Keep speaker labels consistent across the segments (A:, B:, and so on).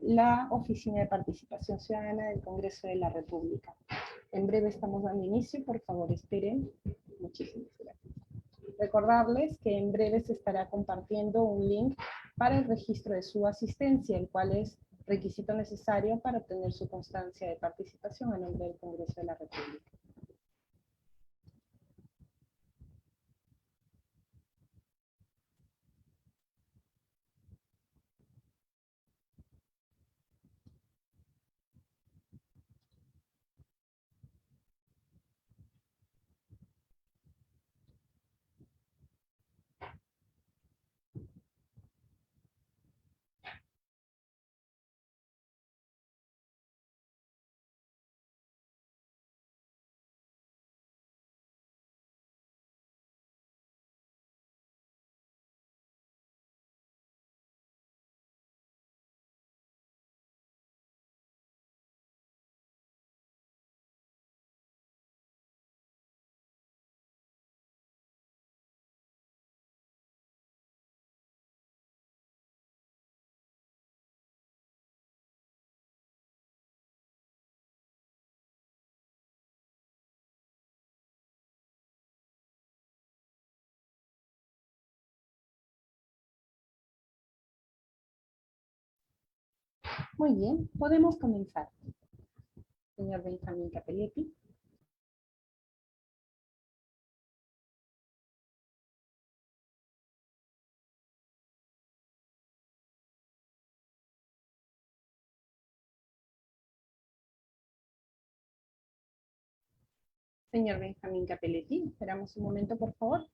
A: la Oficina de Participación Ciudadana del Congreso de la República. En breve estamos dando inicio, por favor esperen. Muchísimas gracias. Recordarles que en breve se estará compartiendo un link para el registro de su asistencia, el cual es requisito necesario para obtener su constancia de participación a nombre del Congreso de la República. Muy bien, podemos comenzar. Señor Benjamín Capelletti. Señor Benjamín Capelletti, esperamos un momento, por favor.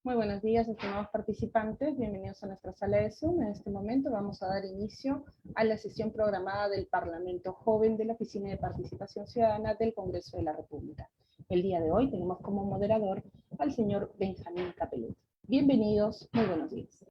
A: Muy buenos días, estimados participantes. Bienvenidos a nuestra sala de Zoom. En este momento vamos a dar inicio a la sesión programada del Parlamento Joven de la Oficina de Participación Ciudadana del Congreso de la República. El día de hoy tenemos como moderador al señor Benjamín Capelletti. Bienvenidos, muy buenos días.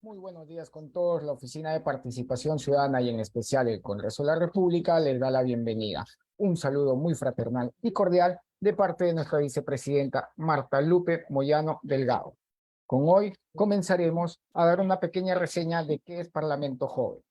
B: Muy buenos días con todos. La Oficina de Participación Ciudadana y en especial el Congreso de la República les da la bienvenida. Un saludo muy fraternal y cordial de parte de nuestra vicepresidenta Marta Lupe Moyano Delgado. Con hoy comenzaremos a dar una pequeña reseña de qué es Parlamento Joven.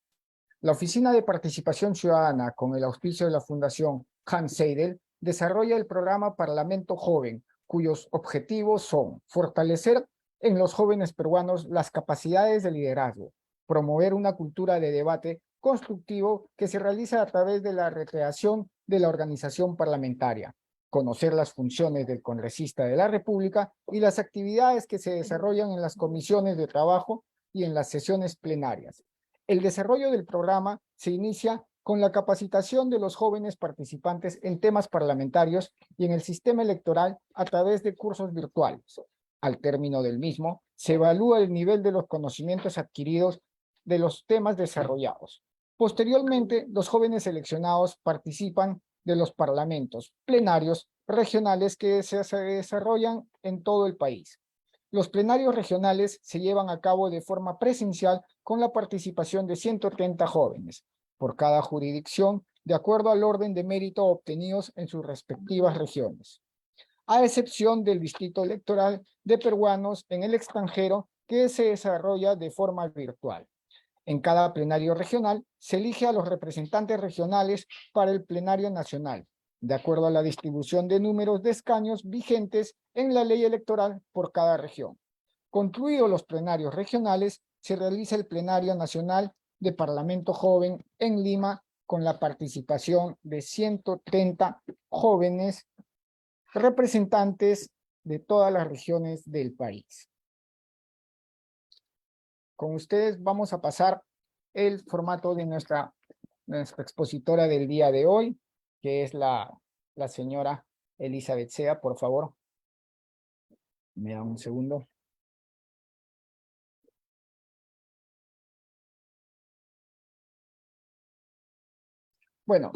B: La Oficina de Participación Ciudadana, con el auspicio de la Fundación Hans Seidel, desarrolla el programa Parlamento Joven, cuyos objetivos son fortalecer en los jóvenes peruanos las capacidades de liderazgo, promover una cultura de debate constructivo que se realiza a través de la recreación de la organización parlamentaria, conocer las funciones del congresista de la República y las actividades que se desarrollan en las comisiones de trabajo y en las sesiones plenarias. El desarrollo del programa se inicia con la capacitación de los jóvenes participantes en temas parlamentarios y en el sistema electoral a través de cursos virtuales. Al término del mismo, se evalúa el nivel de los conocimientos adquiridos de los temas desarrollados. Posteriormente, los jóvenes seleccionados participan de los parlamentos plenarios regionales que se desarrollan en todo el país. Los plenarios regionales se llevan a cabo de forma presencial con la participación de 130 jóvenes por cada jurisdicción, de acuerdo al orden de mérito obtenidos en sus respectivas regiones, a excepción del distrito electoral de peruanos en el extranjero que se desarrolla de forma virtual. En cada plenario regional se elige a los representantes regionales para el plenario nacional, de acuerdo a la distribución de números de escaños vigentes en la ley electoral por cada región. Concluidos los plenarios regionales, se realiza el plenario nacional de Parlamento Joven en Lima con la participación de 130 jóvenes representantes de todas las regiones del país. Con ustedes vamos a pasar el formato de nuestra expositora del día de hoy, que es la señora Elizabeth Sea. Por favor, me da un segundo. Bueno,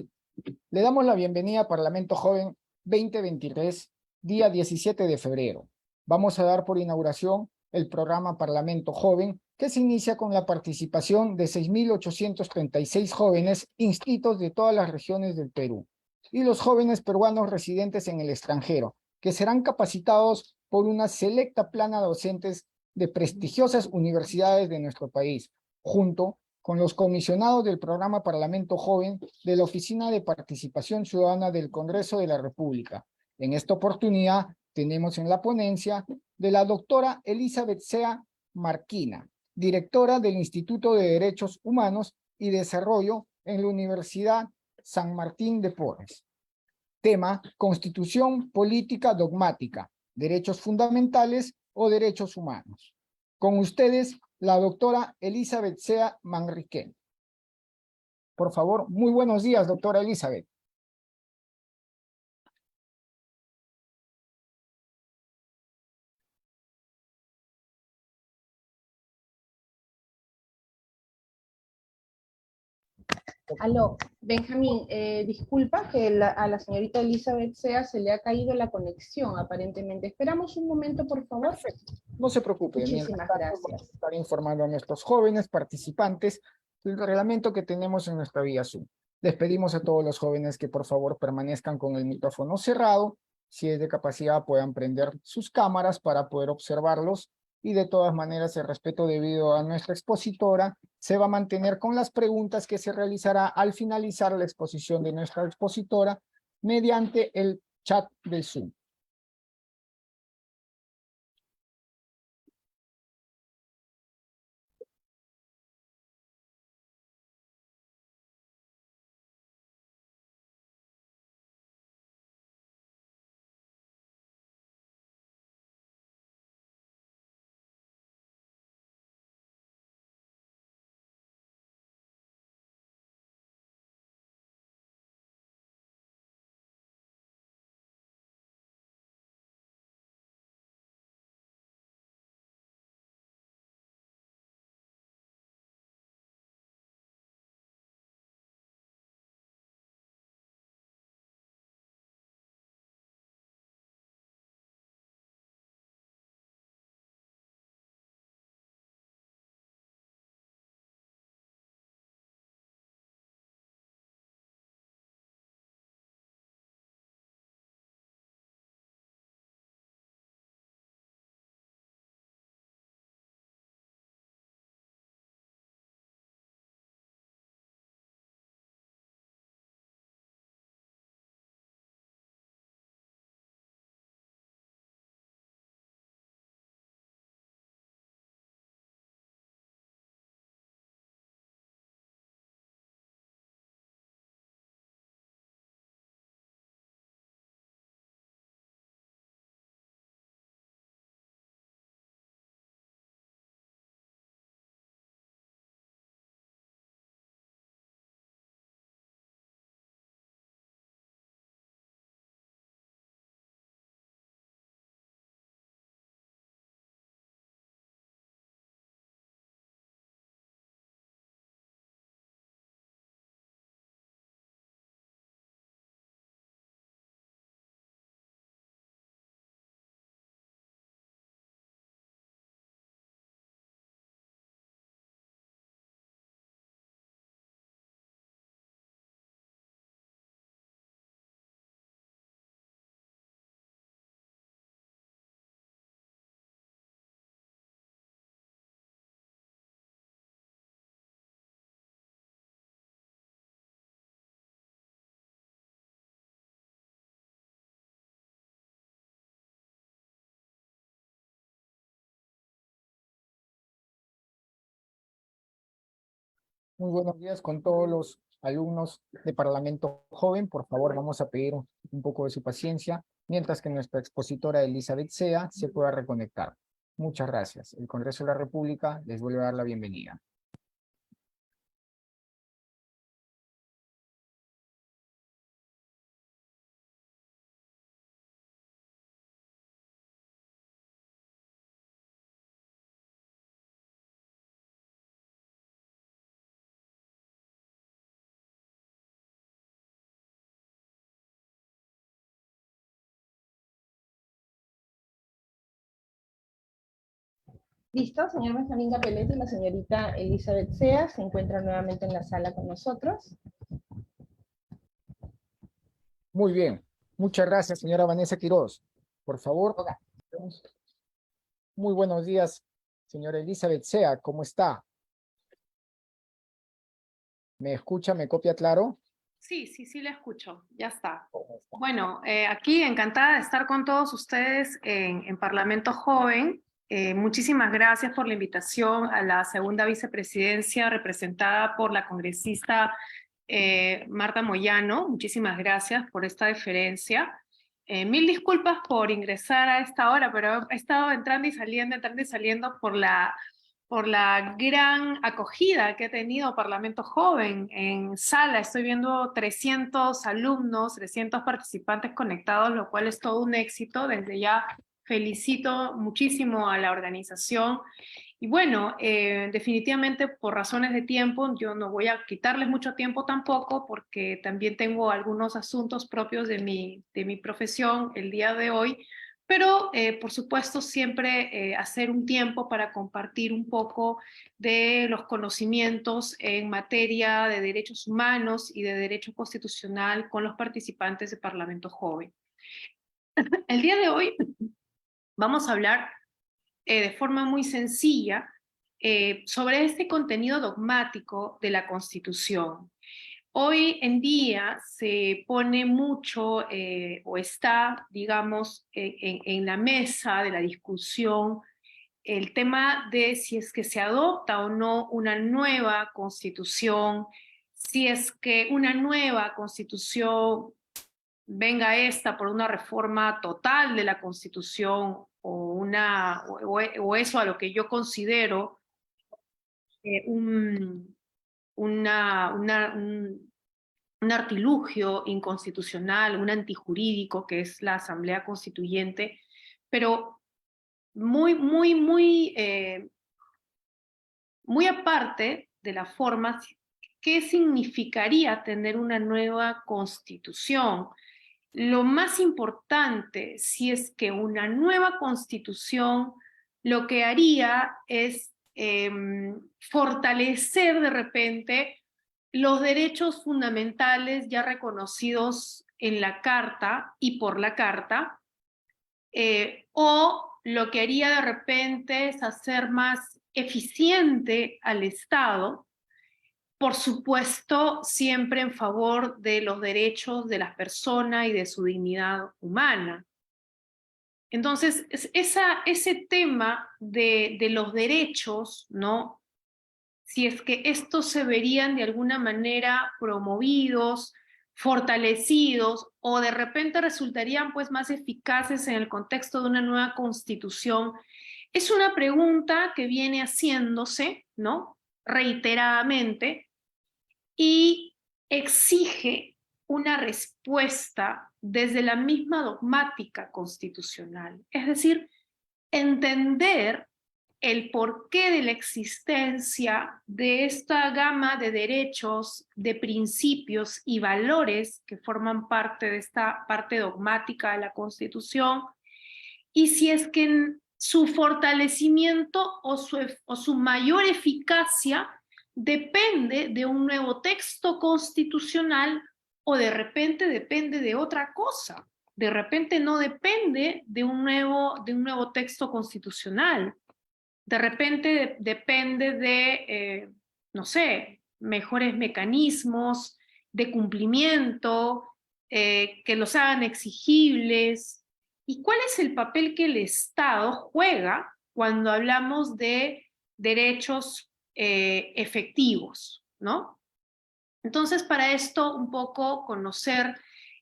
B: le damos la bienvenida a Parlamento Joven 2023, día 17 de febrero. Vamos a dar por inauguración el programa Parlamento Joven, que se inicia con la participación de 6.836 jóvenes inscritos de todas las regiones del Perú y los jóvenes peruanos residentes en el extranjero, que serán capacitados por una selecta plana de docentes de prestigiosas universidades de nuestro país, junto con los comisionados del programa Parlamento Joven de la Oficina de Participación Ciudadana del Congreso de la República. En esta oportunidad tenemos en la ponencia de la doctora Elizabeth Sea Marquina, directora del Instituto de Derechos Humanos y Desarrollo en la Universidad San Martín de Porres. Tema: Constitución Política Dogmática, Derechos Fundamentales o Derechos Humanos. Con ustedes, la doctora Elizabeth Sea Manriquén. Por favor, muy buenos días, doctora Elizabeth.
A: Aló, Benjamín, disculpa que a la señorita Elizabeth Sea se le ha caído la conexión, aparentemente. Esperamos un momento, por favor.
B: Perfecto, no se preocupe.
A: Muchísimas gracias.
B: Vamos a estar informando a nuestros jóvenes participantes del reglamento que tenemos en nuestra vía Zoom. Les pedimos a todos los jóvenes que por favor permanezcan con el micrófono cerrado. Si es de capacidad, puedan prender sus cámaras para poder observarlos. Y de todas maneras, el respeto debido a nuestra expositora se va a mantener con las preguntas que se realizará al finalizar la exposición de nuestra expositora mediante el chat del Zoom. Muy buenos días con todos los alumnos de Parlamento Joven. Por favor, vamos a pedir un poco de su paciencia mientras que nuestra expositora Elizabeth Sea se pueda reconectar. Muchas gracias. El Congreso de la República les vuelve a dar la bienvenida.
A: Listo, señor Benjamín Capelete y la señorita Elizabeth Sea se encuentran nuevamente en la sala con nosotros.
B: Muy bien. Muchas gracias, señora Vanessa Quiroz. Por favor. Muy buenos días, señora Elizabeth Sea. ¿Cómo está? ¿Me escucha? ¿Me copia claro?
C: Sí, la escucho, ya está. Bueno, aquí encantada de estar con todos ustedes en Parlamento Joven. Muchísimas gracias por la invitación a la segunda vicepresidencia representada por la congresista Marta Moyano. Muchísimas gracias por esta deferencia. Mil disculpas por ingresar a esta hora, pero he estado entrando y saliendo por la gran acogida que ha tenido Parlamento Joven en sala. Estoy viendo 300 alumnos, 300 participantes conectados, lo cual es todo un éxito. Desde ya felicito muchísimo a la organización. Y bueno, definitivamente por razones de tiempo, yo no voy a quitarles mucho tiempo tampoco, porque también tengo algunos asuntos propios de mi profesión el día de hoy, pero por supuesto siempre hacer un tiempo para compartir un poco de los conocimientos en materia de derechos humanos y de derecho constitucional con los participantes de Parlamento Joven. El día de hoy vamos a hablar de forma muy sencilla sobre este contenido dogmático de la Constitución. Hoy en día se pone mucho o está, digamos, en la mesa de la discusión el tema de si es que se adopta o no una nueva constitución, si es que una nueva constitución venga esta por una reforma total de la constitución o eso a lo que yo considero un artilugio inconstitucional, un antijurídico, que es la Asamblea Constituyente, pero muy aparte de la forma, ¿qué significaría tener una nueva constitución? Lo más importante, si es que una nueva constitución lo que haría es fortalecer de repente los derechos fundamentales ya reconocidos en la Carta y por la Carta, o lo que haría de repente es hacer más eficiente al Estado, por supuesto, siempre en favor de los derechos de las personas y de su dignidad humana. Entonces, ese tema de los derechos, ¿no? Si es que estos se verían de alguna manera promovidos, fortalecidos, o de repente resultarían pues más eficaces en el contexto de una nueva constitución, es una pregunta que viene haciéndose, ¿no? Reiteradamente, y exige una respuesta desde la misma dogmática constitucional. Es decir, entender el porqué de la existencia de esta gama de derechos, de principios y valores que forman parte de esta parte dogmática de la Constitución, y si es que su fortalecimiento o su mayor eficacia depende de un nuevo texto constitucional o de repente depende de otra cosa. De repente no depende de un nuevo texto constitucional. De repente depende de, no sé, mejores mecanismos de cumplimiento, que los hagan exigibles. ¿Y cuál es el papel que el Estado juega cuando hablamos de derechos efectivos, ¿no? Entonces, para esto, un poco conocer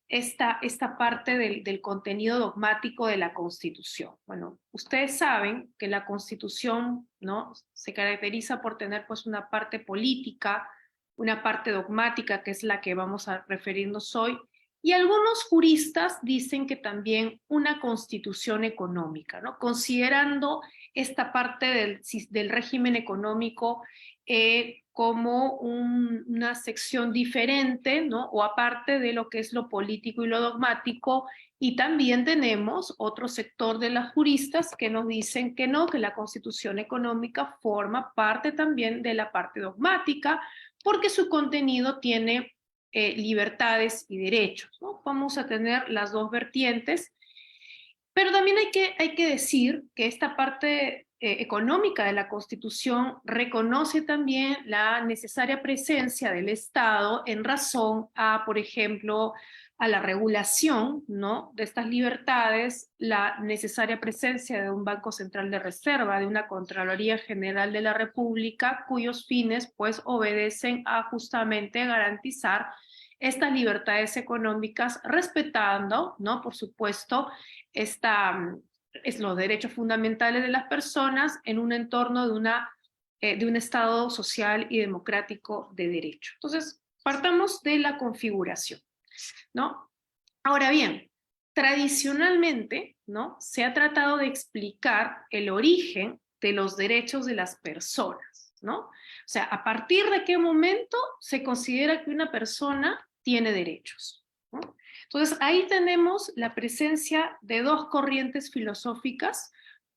C: esta parte del contenido dogmático de la Constitución. Bueno, ustedes saben que la Constitución, ¿no?, se caracteriza por tener pues una parte política, una parte dogmática, que es la que vamos a referirnos hoy, y algunos juristas dicen que también una constitución económica, ¿no?, considerando esta parte del régimen económico como una sección diferente, ¿no?, o aparte de lo que es lo político y lo dogmático. Y también tenemos otro sector de las juristas que nos dicen que no, que la Constitución económica forma parte también de la parte dogmática, porque su contenido tiene libertades y derechos, ¿no? Vamos a tener las dos vertientes, pero también hay que decir que esta parte económica de la Constitución reconoce también la necesaria presencia del Estado en razón a, por ejemplo, a la regulación, ¿no?, de estas libertades, la necesaria presencia de un Banco Central de Reserva, de una Contraloría General de la República, cuyos fines pues obedecen a justamente garantizar estas libertades económicas, respetando, ¿no?, por supuesto, los derechos fundamentales de las personas en un entorno de un Estado social y democrático de derecho. Entonces, partamos de la configuración, ¿no? Ahora bien, tradicionalmente, ¿no?, se ha tratado de explicar el origen de los derechos de las personas, ¿no? O sea, a partir de qué momento se considera que una persona tiene derechos, ¿no? Entonces, ahí tenemos la presencia de dos corrientes filosóficas.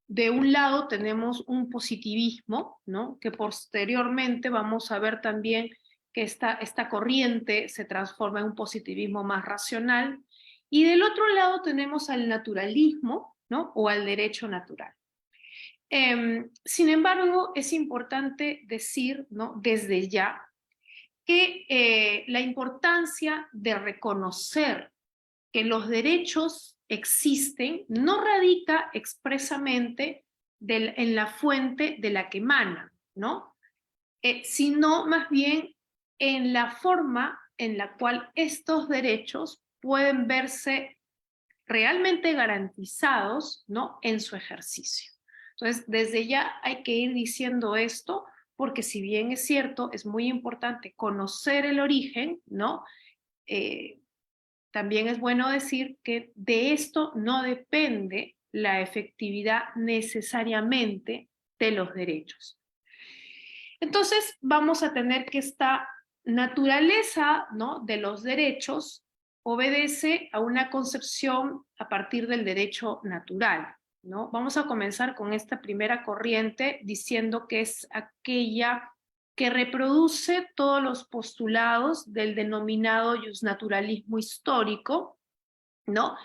C: De un lado tenemos un positivismo, ¿no?, que posteriormente vamos a ver también que esta corriente se transforma en un positivismo más racional. Y del otro lado tenemos al naturalismo, ¿no?, o al derecho natural. Sin embargo, es importante decir, ¿no?, desde ya, que la importancia de reconocer que los derechos existen no radica expresamente en la fuente de la que emanan, ¿no?, sino más bien en la forma en la cual estos derechos pueden verse realmente garantizados, ¿no?, en su ejercicio. Entonces, desde ya hay que ir diciendo esto, porque si bien es cierto, es muy importante conocer el origen, ¿no?, también es bueno decir que de esto no depende la efectividad necesariamente de los derechos. Entonces, vamos a tener que esta naturaleza, ¿no?, de los derechos obedece a una concepción a partir del derecho natural, ¿no? Vamos a comenzar con esta primera corriente diciendo que es aquella que reproduce todos los postulados del denominado justnaturalismo histórico, ¿no?,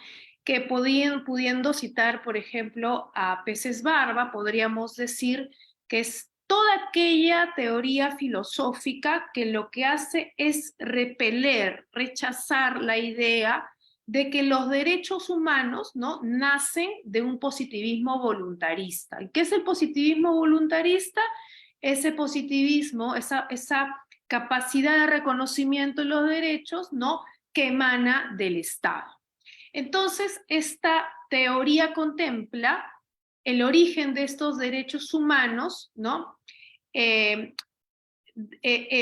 C: que pudiendo citar, por ejemplo, a Peces Barba, podríamos decir que es toda aquella teoría filosófica que lo que hace es repeler, rechazar la idea de que los derechos humanos, ¿no?, nacen de un positivismo voluntarista. ¿Y qué es el positivismo voluntarista? Ese positivismo, esa capacidad de reconocimiento de los derechos, ¿no?, que emana del Estado. Entonces, esta teoría contempla el origen de estos derechos humanos, ¿no?,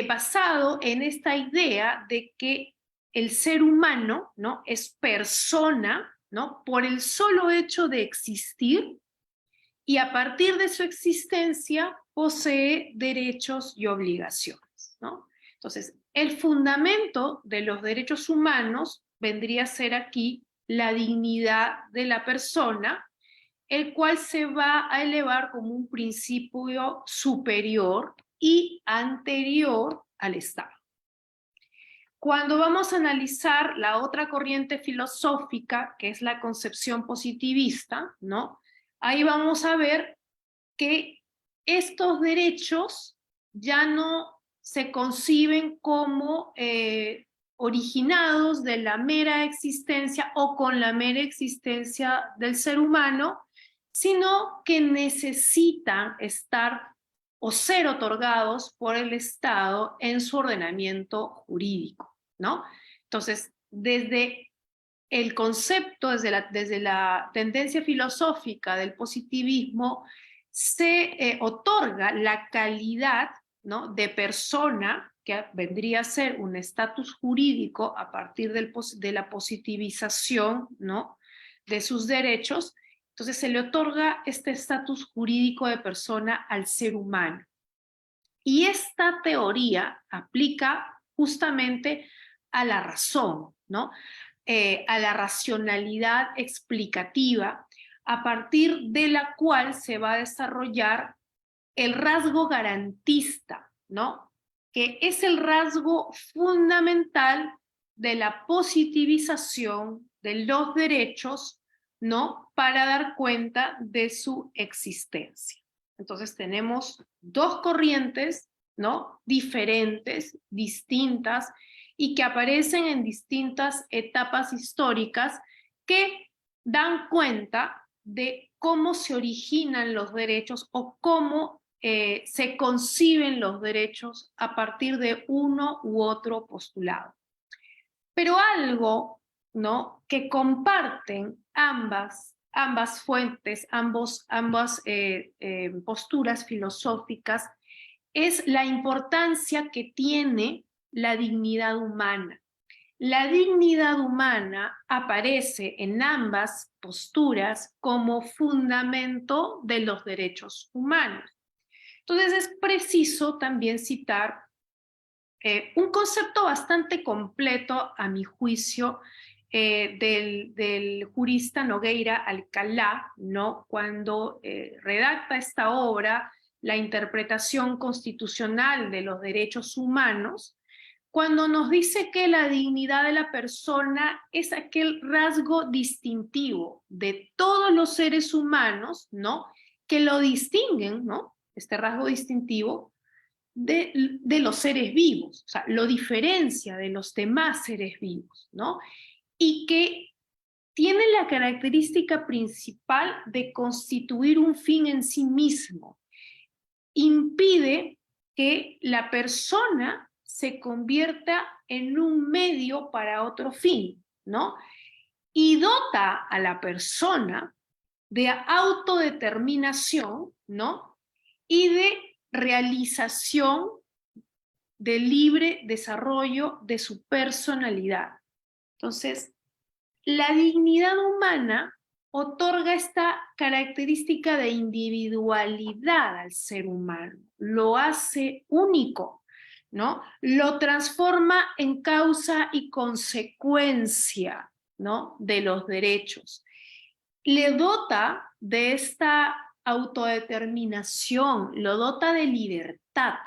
C: basado en esta idea de que el ser humano, ¿no?, es persona, ¿no?, por el solo hecho de existir, y a partir de su existencia posee derechos y obligaciones, ¿no? Entonces, el fundamento de los derechos humanos vendría a ser aquí la dignidad de la persona, el cual se va a elevar como un principio superior y anterior al Estado. Cuando vamos a analizar la otra corriente filosófica, que es la concepción positivista, ¿no?, ahí vamos a ver que estos derechos ya no se conciben como originados de la mera existencia o con la mera existencia del ser humano, sino que necesitan estar o ser otorgados por el Estado en su ordenamiento jurídico, ¿no? Entonces, desde el concepto, desde la tendencia filosófica del positivismo, se otorga la calidad, ¿no?, de persona, que vendría a ser un estatus jurídico a partir de la positivización, ¿no?, de sus derechos. Entonces se le otorga este estatus jurídico de persona al ser humano. Y esta teoría aplica justamente a la razón, ¿no? A la racionalidad explicativa, a partir de la cual se va a desarrollar el rasgo garantista, ¿no? Que es el rasgo fundamental de la positivización de los derechos, ¿no?, para dar cuenta de su existencia. Entonces tenemos dos corrientes, ¿no?, diferentes, distintas, y que aparecen en distintas etapas históricas que dan cuenta de cómo se originan los derechos o cómo se conciben los derechos a partir de uno u otro postulado. Pero algo, ¿no?, que comparten ambas fuentes, ambas posturas filosóficas, es la importancia que tiene la dignidad humana. La dignidad humana aparece en ambas posturas como fundamento de los derechos humanos. Entonces es preciso también citar un concepto bastante completo, a mi juicio, del jurista Nogueira Alcalá, ¿no?, cuando redacta esta obra, La interpretación constitucional de los derechos humanos, cuando nos dice que la dignidad de la persona es aquel rasgo distintivo de todos los seres humanos, ¿no?, que lo distinguen, ¿no?, este rasgo distintivo de los seres vivos, o sea, lo diferencia de los demás seres vivos, ¿no? Y que tiene la característica principal de constituir un fin en sí mismo. Impide que la persona se convierta en un medio para otro fin, ¿no? Y dota a la persona de autodeterminación, ¿no?, y de realización del libre desarrollo de su personalidad. Entonces, la dignidad humana otorga esta característica de individualidad al ser humano, lo hace único, ¿no? Lo transforma en causa y consecuencia, ¿no?, de los derechos. Le dota de esta autodeterminación, lo dota de libertad,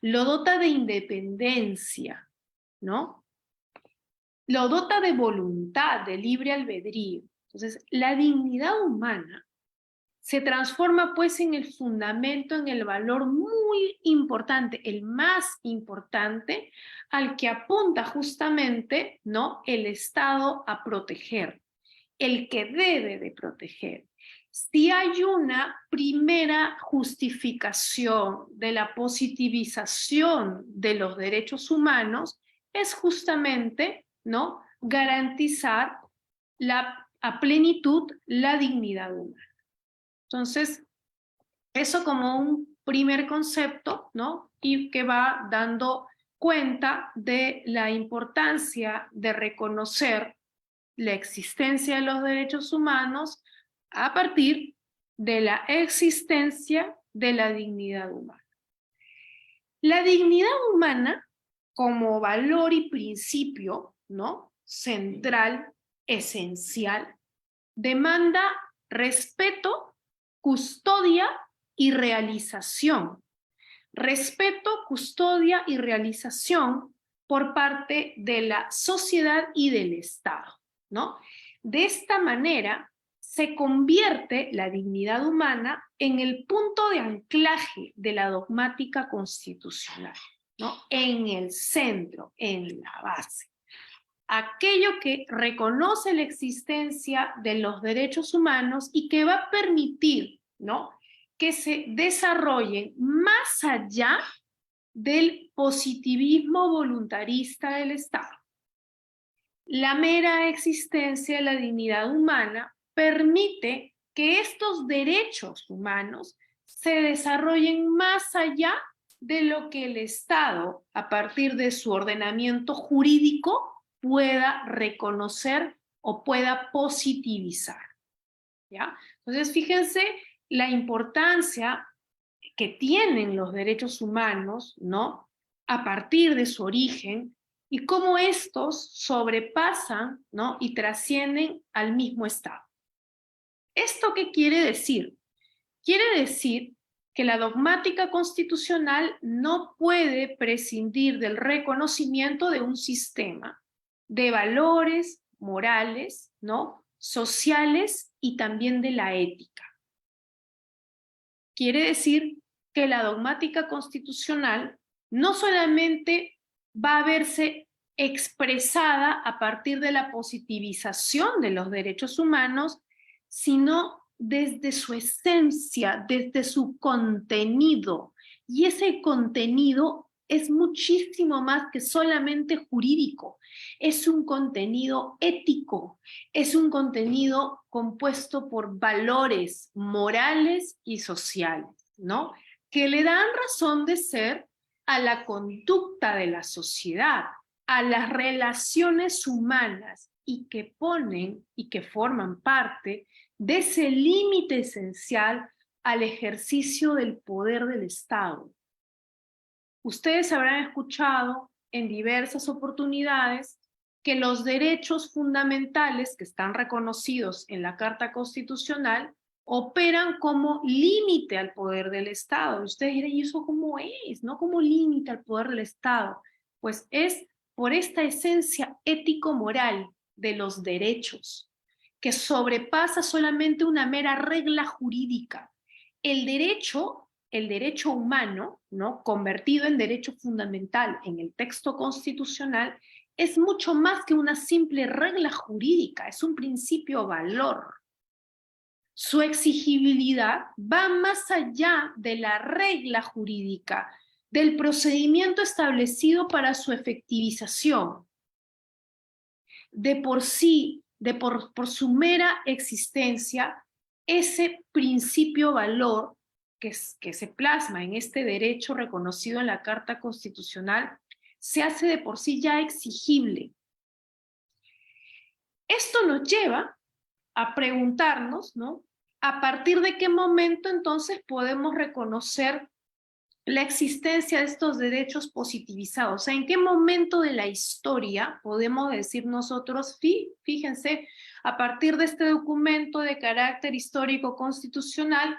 C: lo dota de independencia, ¿no? Lo dota de voluntad, de libre albedrío. Entonces, la dignidad humana se transforma pues en el fundamento, en el valor muy importante, el más importante, al que apunta justamente, ¿no?, el Estado a proteger, el que debe de proteger. Si hay una primera justificación de la positivización de los derechos humanos, es justamente, ¿no?, garantizar a plenitud la dignidad humana. Entonces, eso como un primer concepto, ¿no?, y que va dando cuenta de la importancia de reconocer la existencia de los derechos humanos a partir de la existencia de la dignidad humana. La dignidad humana como valor y principio, ¿no?, central, esencial, demanda respeto, custodia y realización. Respeto, custodia y realización por parte de la sociedad y del Estado, ¿no? De esta manera se convierte la dignidad humana en el punto de anclaje de la dogmática constitucional, ¿no?, en el centro, en la base. Aquello que reconoce la existencia de los derechos humanos y que va a permitir, ¿no?, que se desarrollen más allá del positivismo voluntarista del Estado. La mera existencia de la dignidad humana permite que estos derechos humanos se desarrollen más allá de lo que el Estado, a partir de su ordenamiento jurídico, pueda reconocer o pueda positivizar. ¿Ya? Entonces, fíjense la importancia que tienen los derechos humanos, ¿no? A partir de su origen, y cómo estos sobrepasan, ¿no? Y trascienden al mismo Estado. ¿Esto qué quiere decir? Quiere decir que la dogmática constitucional no puede prescindir del reconocimiento de un sistema de valores morales, ¿no? Sociales y también de la ética. Quiere decir que la dogmática constitucional no solamente va a verse expresada a partir de la positivización de los derechos humanos, sino desde su esencia, desde su contenido. Y ese contenido es muchísimo más que solamente jurídico. Es un contenido ético, es un contenido compuesto por valores morales y sociales, ¿no? Que le dan razón de ser a la conducta de la sociedad, a las relaciones humanas, y que ponen y que forman parte de ese límite esencial al ejercicio del poder del Estado. Ustedes habrán escuchado en diversas oportunidades que los derechos fundamentales que están reconocidos en la Carta Constitucional operan como límite al poder del Estado. Ustedes dirán, ¿y eso cómo es? ¿No? ¿Cómo límite al poder del Estado? Pues es por esta esencia ético-moral de los derechos, que sobrepasa solamente una mera regla jurídica. El derecho humano, ¿no? Convertido en derecho fundamental en el texto constitucional, es mucho más que una simple regla jurídica, es un principio valor. Su exigibilidad va más allá de la regla jurídica, del procedimiento establecido para su efectivización. De por sí, por su mera existencia, ese principio valor que se plasma en este derecho reconocido en la Carta Constitucional se hace de por sí ya exigible. Esto nos lleva a preguntarnos, ¿no? ¿A partir de qué momento entonces podemos reconocer la existencia de estos derechos positivizados? O sea, ¿en qué momento de la historia podemos decir nosotros, fíjense, a partir de este documento de carácter histórico constitucional,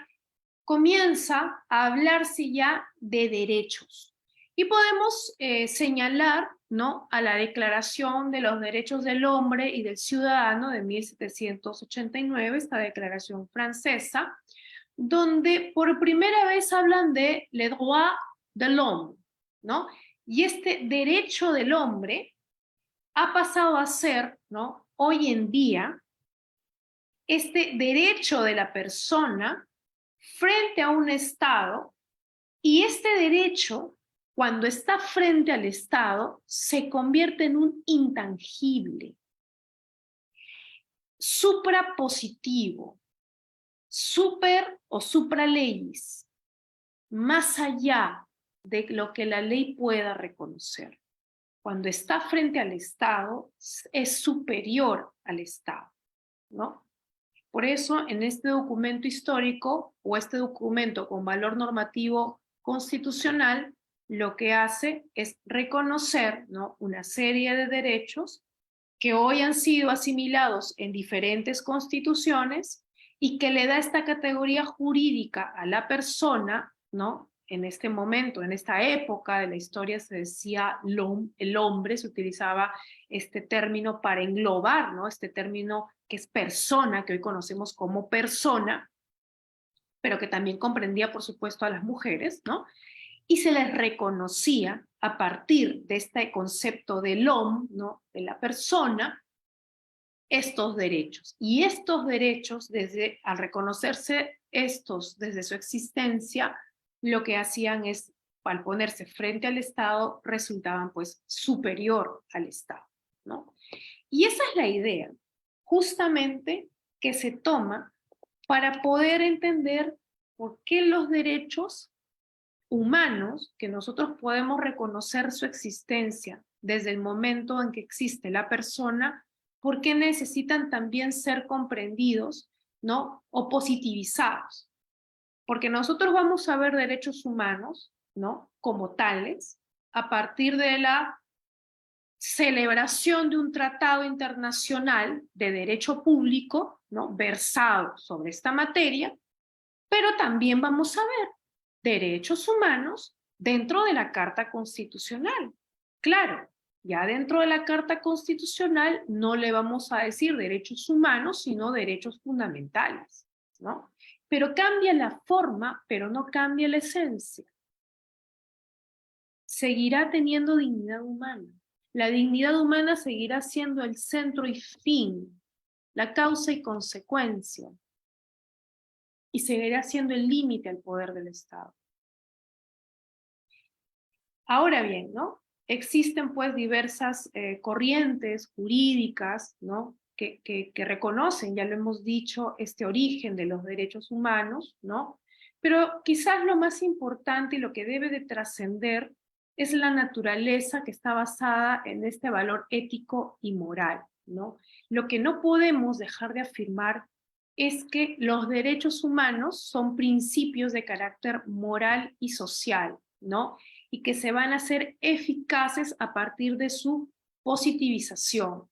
C: comienza a hablarse ya de derechos? Y podemos señalar, ¿no?, a la Declaración de los Derechos del Hombre y del Ciudadano de 1789, esta declaración francesa, donde por primera vez hablan de le droit de l'homme, ¿no? Y este derecho del hombre ha pasado a ser, ¿no?, hoy en día, este derecho de la persona frente a un Estado, y este derecho, cuando está frente al Estado, se convierte en un intangible, suprapositivo, super o supraleyes, más allá de lo que la ley pueda reconocer. Cuando está frente al Estado, es superior al Estado, ¿no? Por eso, en este documento histórico, o este documento con valor normativo constitucional, lo que hace es reconocer, ¿no?, una serie de derechos que hoy han sido asimilados en diferentes constituciones y que le da esta categoría jurídica a la persona, ¿no? En este momento, en esta época de la historia se decía el hombre, se utilizaba este término para englobar, ¿no?, este término que es persona, que hoy conocemos como persona, pero que también comprendía, por supuesto, a las mujeres, ¿no? Y se les reconocía a partir de este concepto del hombre, ¿no?, de la persona, estos derechos. Y estos derechos, al reconocerse estos, desde su existencia, lo que hacían es, al ponerse frente al Estado, resultaban pues superior al Estado, ¿no? Y esa es la idea, justamente, que se toma para poder entender por qué los derechos humanos, que nosotros podemos reconocer su existencia desde el momento en que existe la persona, por qué necesitan también ser comprendidos, ¿no? O positivizados. Porque nosotros vamos a ver derechos humanos, ¿no? Como tales, a partir de la celebración de un tratado internacional de derecho público, ¿no? Versado sobre esta materia, pero también vamos a ver derechos humanos dentro de la Carta Constitucional. Claro, ya dentro de la Carta Constitucional no le vamos a decir derechos humanos, sino derechos fundamentales, ¿no? Pero cambia la forma, pero no cambia la esencia. Seguirá teniendo dignidad humana. La dignidad humana seguirá siendo el centro y fin, la causa y consecuencia, y seguirá siendo el límite al poder del Estado. Ahora bien, ¿no? Existen pues diversas corrientes jurídicas, ¿no? Que reconocen, ya lo hemos dicho, este origen de los derechos humanos, ¿no? Pero quizás lo más importante y lo que debe de trascender es la naturaleza que está basada en este valor ético y moral, ¿no? Lo que no podemos dejar de afirmar es que los derechos humanos son principios de carácter moral y social, ¿no? Y que se van a hacer eficaces a partir de su positivización.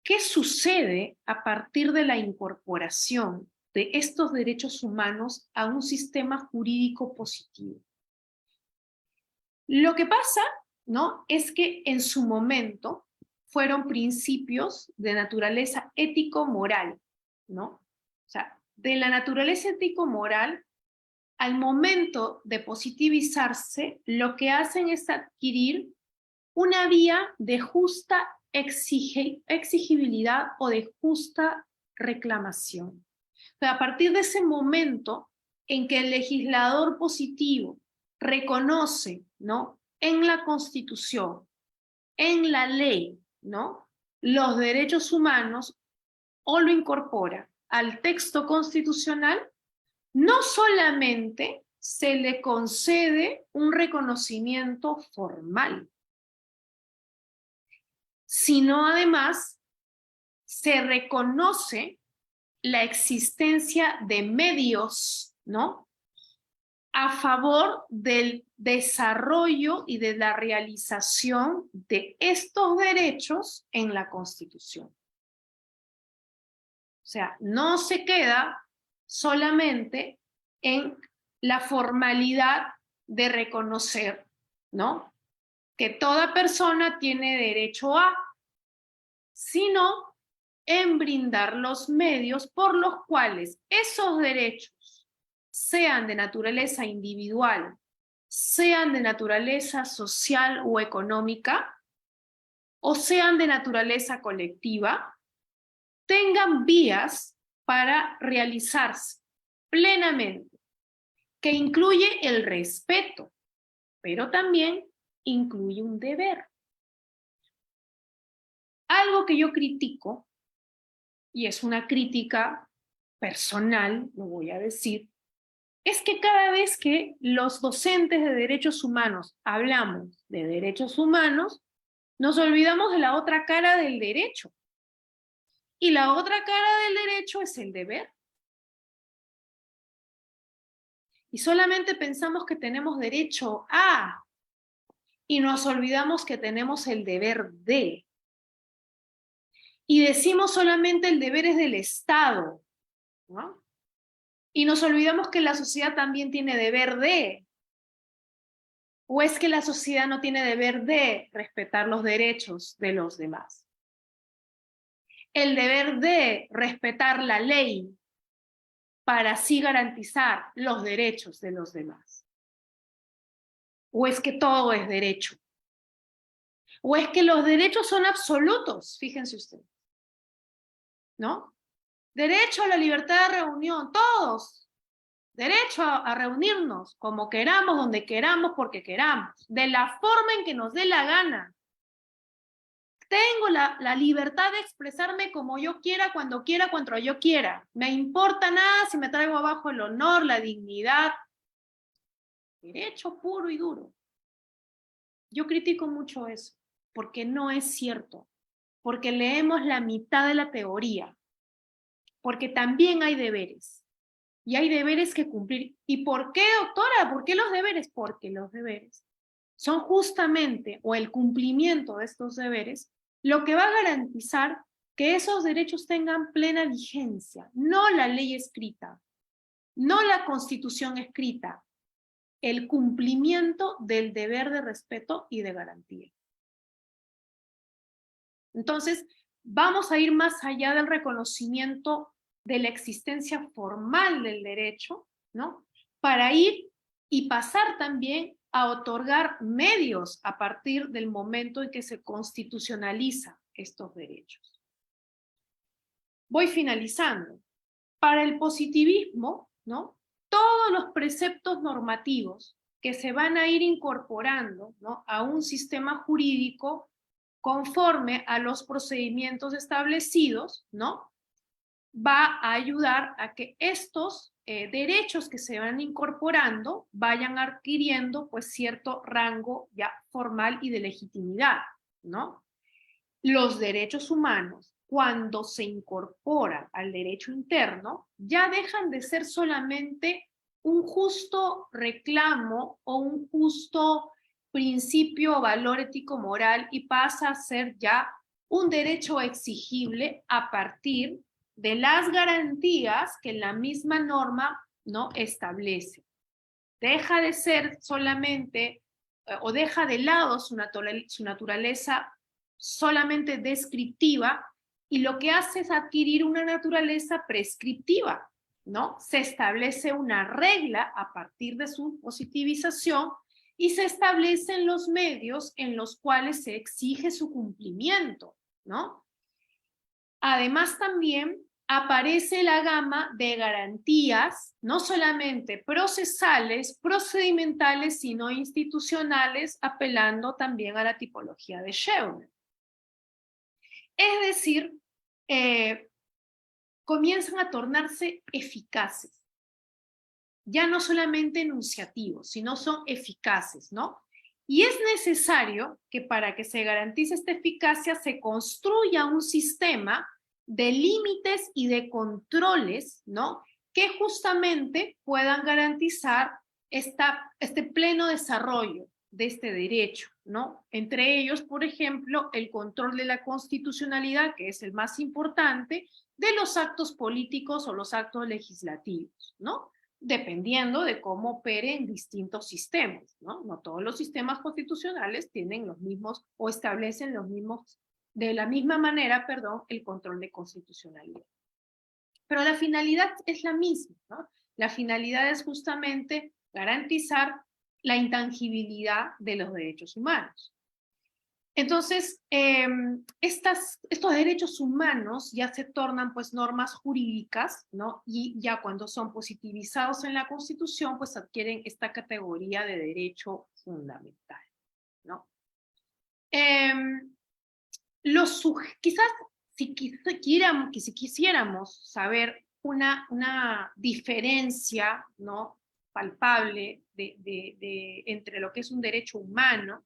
C: ¿Qué sucede a partir de la incorporación de estos derechos humanos a un sistema jurídico positivo? Lo que pasa, ¿no? Es que en su momento fueron principios de naturaleza ético-moral, ¿no? O sea, de la naturaleza ético-moral, al momento de positivizarse, lo que hacen es adquirir una vía de justa exigibilidad o de justa reclamación. O sea, a partir de ese momento en que el legislador positivo reconoce, ¿no? En la Constitución, en la ley, ¿no? Los derechos humanos o lo incorpora al texto constitucional, no solamente se le concede un reconocimiento formal, sino además se reconoce la existencia de medios, ¿no? A favor del desarrollo y de la realización de estos derechos en la Constitución. O sea, no se queda solamente en la formalidad de reconocer, ¿no? Que toda persona tiene derecho a, sino en brindar los medios por los cuales esos derechos, sean de naturaleza individual, sean de naturaleza social o económica, o sean de naturaleza colectiva, tengan vías para realizarse plenamente, que incluye el respeto, pero también incluye un deber. Algo que yo critico, y es una crítica personal, lo voy a decir, es que cada vez que los docentes de derechos humanos hablamos de derechos humanos, nos olvidamos de la otra cara del derecho. Y la otra cara del derecho es el deber. Y solamente pensamos que tenemos derecho a, y nos olvidamos que tenemos el deber de. Y decimos solamente el deber es del Estado, ¿no? Y nos olvidamos que la sociedad también tiene deber de. ¿O es que la sociedad no tiene deber de respetar los derechos de los demás? El deber de respetar la ley para así garantizar los derechos de los demás. ¿O es que todo es derecho? ¿O es que los derechos son absolutos? Fíjense ustedes, ¿no? Derecho a la libertad de reunión, todos. Derecho a reunirnos como queramos, donde queramos, porque queramos. De la forma en que nos dé la gana. Tengo la libertad de expresarme como yo quiera, cuando yo quiera. Me importa nada si me traigo abajo el honor, la dignidad. Derecho puro y duro. Yo critico mucho eso, porque no es cierto. Porque leemos la mitad de la teoría. Porque también hay deberes. Y hay deberes que cumplir. ¿Y por qué, doctora? ¿Por qué los deberes? Porque los deberes son justamente, o el cumplimiento de estos deberes, lo que va a garantizar que esos derechos tengan plena vigencia, no la ley escrita, no la constitución escrita, el cumplimiento del deber de respeto y de garantía. Entonces, vamos a ir más allá del reconocimiento de la existencia formal del derecho, ¿no? Para ir y pasar también a otorgar medios a partir del momento en que se constitucionalizan estos derechos. Voy finalizando. Para el positivismo, ¿no? Todos los preceptos normativos que se van a ir incorporando, ¿no?, a un sistema jurídico conforme a los procedimientos establecidos, ¿no?, va a ayudar a que estos derechos que se van incorporando vayan adquiriendo pues cierto rango ya formal y de legitimidad, ¿no? Los derechos humanos, cuando se incorporan al derecho interno, ya dejan de ser solamente un justo reclamo o un justo principio o valor ético-moral y pasa a ser ya un derecho exigible a partir de las garantías que la misma norma, ¿no?, establece. Deja de ser solamente, o deja de lado su naturaleza solamente descriptiva, y lo que hace es adquirir una naturaleza prescriptiva, ¿no? Se establece una regla a partir de su positivización y se establecen los medios en los cuales se exige su cumplimiento, ¿no? Además, también aparece la gama de garantías, no solamente procesales, procedimentales, sino institucionales, apelando también a la tipología de Scheuner. Es decir, comienzan a tornarse eficaces. Ya no solamente enunciativos, sino son eficaces, ¿no? Y es necesario que para que se garantice esta eficacia se construya un sistema de límites y de controles, ¿no?, que justamente puedan garantizar este pleno desarrollo de este derecho, ¿no? Entre ellos, por ejemplo, el control de la constitucionalidad, que es el más importante, de los actos políticos o los actos legislativos, ¿no?, dependiendo de cómo operen distintos sistemas, ¿no? No todos los sistemas constitucionales tienen los mismos o establecen los mismos, de la misma manera, perdón, el control de constitucionalidad. Pero la finalidad es la misma, ¿no? La finalidad es justamente garantizar la intangibilidad de los derechos humanos. Entonces, estos derechos humanos ya se tornan pues normas jurídicas, ¿no? Y ya cuando son positivizados en la Constitución, pues adquieren esta categoría de derecho fundamental, ¿no? Quizás si quisiéramos saber una diferencia, ¿no?, palpable entre lo que es un derecho humano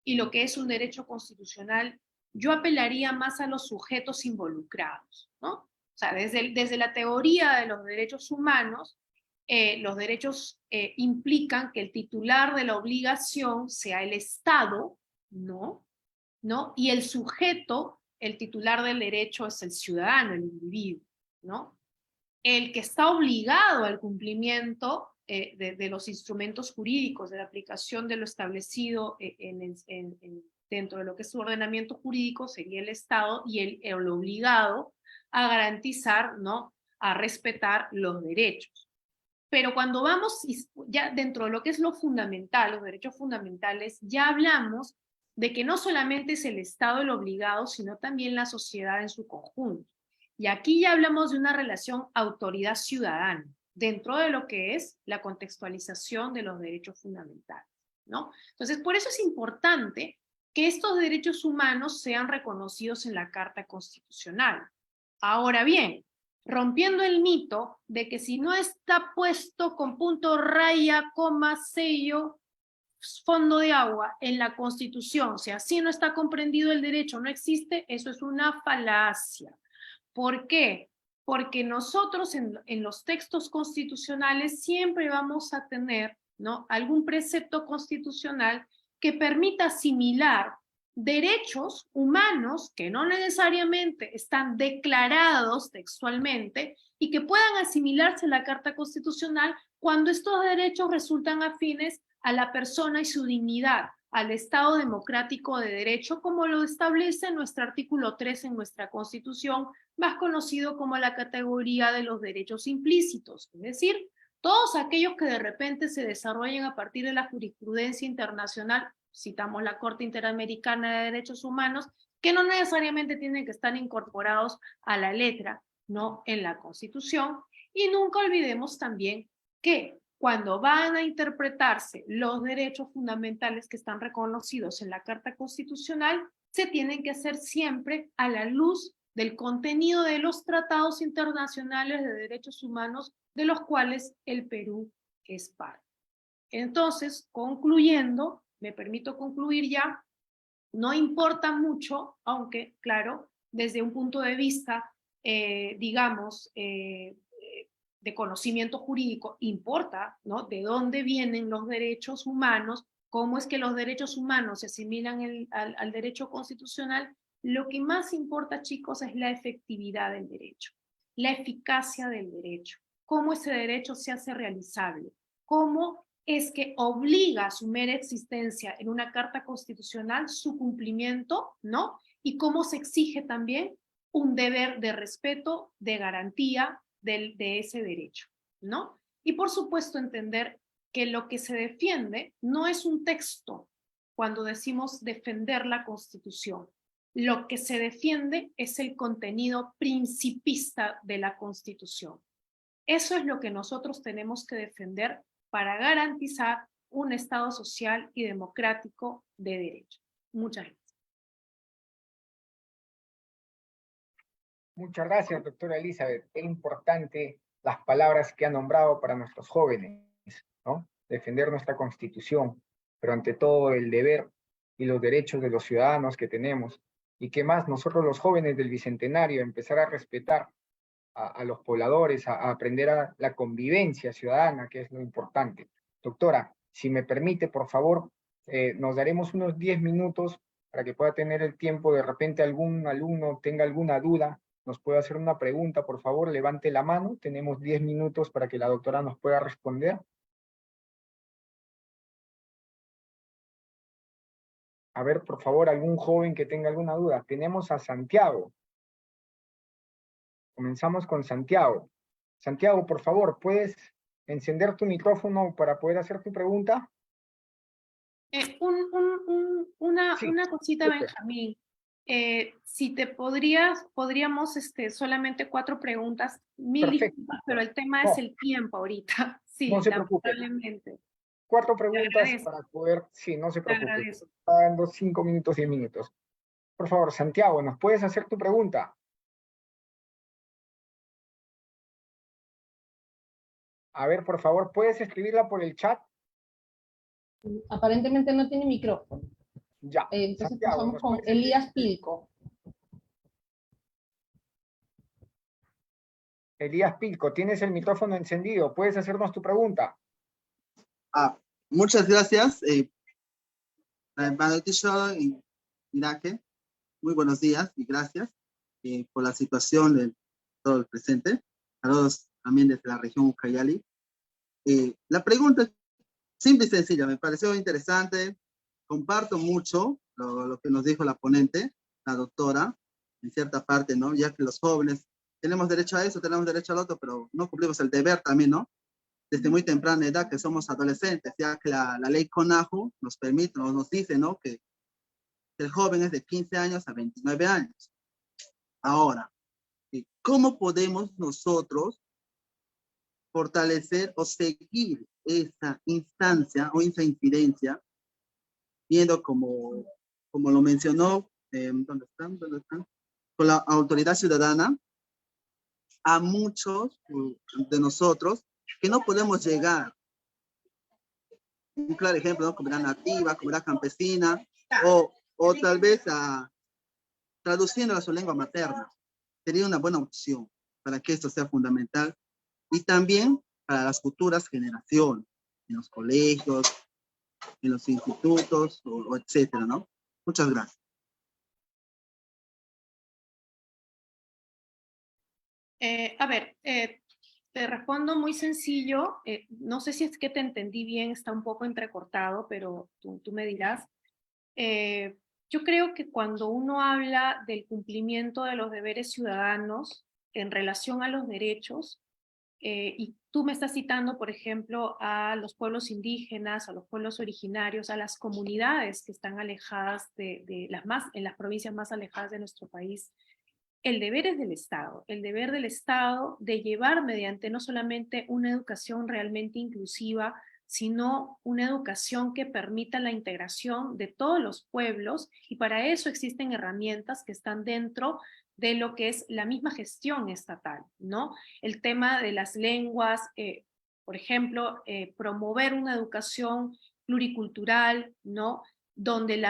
C: y lo que es un derecho constitucional, yo apelaría más a los sujetos involucrados, ¿no? O sea, desde la teoría de los derechos humanos, los derechos implican que el titular de la obligación sea el Estado, ¿no? Y el sujeto, el titular del derecho, es el ciudadano, el individuo, ¿no? El que está obligado al cumplimiento de los instrumentos jurídicos, de la aplicación de lo establecido dentro de lo que es su ordenamiento jurídico, sería el Estado, y el obligado a garantizar, ¿no?, a respetar los derechos. Pero cuando vamos ya dentro de lo que es lo fundamental, los derechos fundamentales, ya hablamos de que no solamente es el Estado el obligado, sino también la sociedad en su conjunto. Y aquí ya hablamos de una relación autoridad-ciudadana, dentro de lo que es la contextualización de los derechos fundamentales, ¿no? Entonces, por eso es importante que estos derechos humanos sean reconocidos en la Carta Constitucional. Ahora bien, rompiendo el mito de que si no está puesto con punto, raya, coma, sello, fondo de agua en la Constitución, si así no está comprendido el derecho, no existe, eso es una falacia. ¿Por qué? Porque nosotros en los textos constitucionales siempre vamos a tener, ¿no?, algún precepto constitucional que permita asimilar derechos humanos que no necesariamente están declarados textualmente y que puedan asimilarse a la Carta Constitucional cuando estos derechos resultan afines a la persona y su dignidad, al Estado democrático de derecho, como lo establece nuestro artículo 3 en nuestra Constitución, más conocido como la categoría de los derechos implícitos, es decir, todos aquellos que de repente se desarrollen a partir de la jurisprudencia internacional, citamos la Corte Interamericana de Derechos Humanos, que no necesariamente tienen que estar incorporados a la letra, ¿no?, en la Constitución. Y nunca olvidemos también que cuando van a interpretarse los derechos fundamentales que están reconocidos en la Carta Constitucional, se tienen que hacer siempre a la luz del contenido de los tratados internacionales de derechos humanos de los cuales el Perú es parte. Entonces, concluyendo, me permito concluir ya, no importa mucho, aunque, claro, desde un punto de vista, digamos, de conocimiento jurídico, importa, ¿no?, de dónde vienen los derechos humanos, cómo es que los derechos humanos se asimilan al derecho constitucional. Lo que más importa, chicos, es la efectividad del derecho, la eficacia del derecho, cómo ese derecho se hace realizable, cómo es que obliga a su mera existencia en una Carta Constitucional su cumplimiento, ¿no? Y cómo se exige también un deber de respeto, de garantía de ese derecho, ¿no? Y por supuesto entender que lo que se defiende no es un texto cuando decimos defender la Constitución. Lo que se defiende es el contenido principista de la Constitución. Eso es lo que nosotros tenemos que defender para garantizar un Estado social y democrático de derecho. Muchas gracias.
B: Muchas gracias, doctora Elizabeth. Qué importante las palabras que ha nombrado para nuestros jóvenes, ¿no? Defender nuestra Constitución, pero ante todo el deber y los derechos de los ciudadanos que tenemos, y que más nosotros los jóvenes del Bicentenario empezar a respetar a los pobladores, a aprender a la convivencia ciudadana, que es lo importante. Doctora, si me permite, por favor, nos daremos unos 10 minutos para que pueda tener el tiempo, de repente algún alumno tenga alguna duda, nos puede hacer una pregunta, por favor, levante la mano, tenemos 10 minutos para que la doctora nos pueda responder. A ver, por favor, algún joven que tenga alguna duda. Tenemos a Santiago. Comenzamos con Santiago. Santiago, por favor, ¿puedes encender tu micrófono para poder hacer tu pregunta?
C: Una cosita,
B: súper.
C: Benjamín. Si te podríamos solamente 4 preguntas,
B: Perfecto.
C: disculpas, pero el tema
B: No,
C: es el tiempo ahorita. Sí,
B: no se preocupe.
C: lamentablemente.
B: 4 preguntas
C: agradezco.
B: para poder, sí, no se
C: Te
B: preocupe.
C: agradezco.
B: Está dando 5 minutos, 10 minutos. Por favor, Santiago, ¿nos puedes hacer tu pregunta? A ver, por favor, ¿puedes escribirla por el chat?
A: Aparentemente no tiene micrófono.
B: Ya.
A: Entonces
B: Santiago,
A: pasamos
B: ¿nos
A: con
B: puedes escribir?
A: Elías Pilco.
B: Elías Pilco, tienes el micrófono encendido. ¿Puedes hacernos tu pregunta?
D: Muchas gracias. Iraque, muy buenos días y gracias por la situación de todo el presente. Saludos también desde la región Ucayali. La pregunta es simple y sencilla, me pareció interesante. Comparto mucho lo que nos dijo la ponente, la doctora, en cierta parte, ¿no? Ya que los jóvenes tenemos derecho a eso, tenemos derecho al otro, pero no cumplimos el deber también, ¿no? Desde muy temprana edad que somos adolescentes, ya que la ley CONAJU nos permite, nos dice, ¿no?, que el joven es de 15 años a 29 años. Ahora, ¿Cómo podemos nosotros fortalecer o seguir esa instancia o esa incidencia, viendo como lo mencionó, ¿dónde están? Con la autoridad ciudadana, a muchos de nosotros que no podemos llegar? Un claro ejemplo, ¿no? Comunidad nativa, comunidad campesina, o tal vez traduciendo a su lengua materna. Sería una buena opción para que esto sea fundamental y también para las futuras generaciones, en los colegios, en los institutos, o etcétera, ¿no? Muchas gracias.
C: A ver, te respondo muy sencillo. No sé si es que te entendí bien, está un poco entrecortado, pero tú me dirás. Yo creo que cuando uno habla del cumplimiento de los deberes ciudadanos en relación a los derechos, y tú me estás citando, por ejemplo, a los pueblos indígenas, a los pueblos originarios, a las comunidades que están alejadas en las provincias más alejadas de nuestro país. El deber es del Estado, el deber del Estado de llevar mediante no solamente una educación realmente inclusiva, sino una educación que permita la integración de todos los pueblos, y para eso existen herramientas que están dentro de lo que es la misma gestión estatal, ¿no? El tema de las lenguas, por ejemplo, promover una educación pluricultural, ¿no? Donde